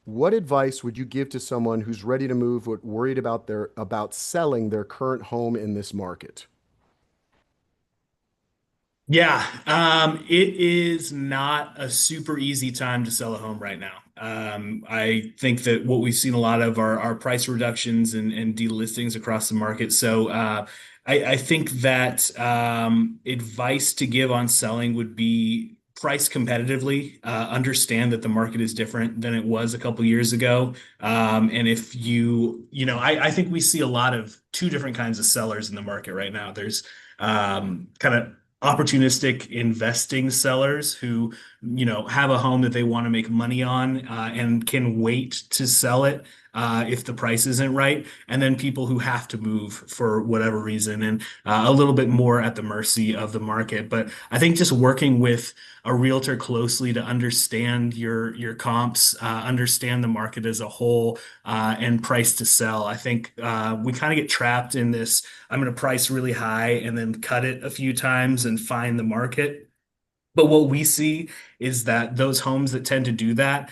What advice would you give to someone who's ready to move but worried about selling their current home in this market? Yeah, it is not a super easy time to sell a home right now. I think that what we've seen a lot of are price reductions and delistings across the market. So I think that advice to give on selling would be price competitively. Understand that the market is different than it was a couple years ago. And if I think we see a lot of two different kinds of sellers in the market right now. There's kind of opportunistic investing sellers who, have a home that they want to make money on and can wait to sell it if the price isn't right. And then people who have to move for whatever reason and a little bit more at the mercy of the market. But I think just working with a realtor closely to understand your comps, understand the market as a whole, and price to sell. I think we kind of get trapped in this. I'm going to price really high and then cut it a few times and find the market. But what we see is that those homes that tend to do that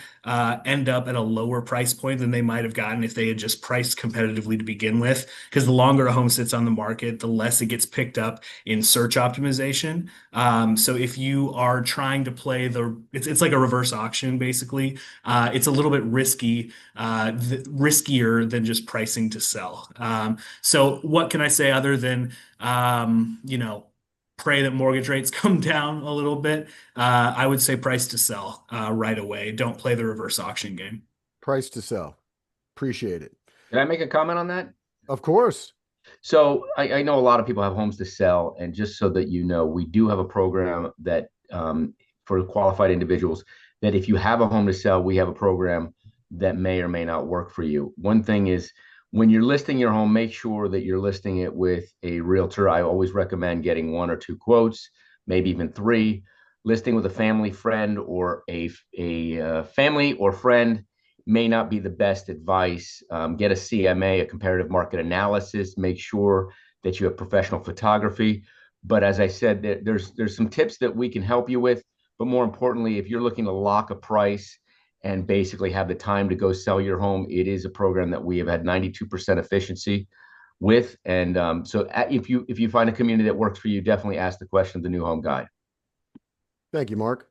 end up at a lower price point than they might have gotten if they had just priced competitively to begin with. Because the longer a home sits on the market, the less it gets picked up in search optimization. So if you are trying to play it's like a reverse auction basically. It's a little bit riskier than just pricing to sell. So what can I say other than pray that mortgage rates come down a little bit? I would say price to sell right away. Don't play the reverse auction game. Price to sell. Appreciate it. Can I make a comment on that? Of course. So I know a lot of people have homes to sell, and just so that you know, we do have a program that for qualified individuals that if you have a home to sell, we have a program that may or may not work for you. One thing is when you're listing your home, make sure that you're listing it with a realtor. I always recommend getting one or two quotes, maybe even three. Listing with a family friend or a family or friend may not be the best advice. Get a CMA, a comparative market analysis. Make sure that you have professional photography. But as I said, there's some tips that we can help you with. But more importantly, if you're looking to lock a price and basically have the time to go sell your home, it is a program that we have had 92% efficiency with. And so if you find a community that works for you, definitely ask the question of the new home guide. Thank you, Mark.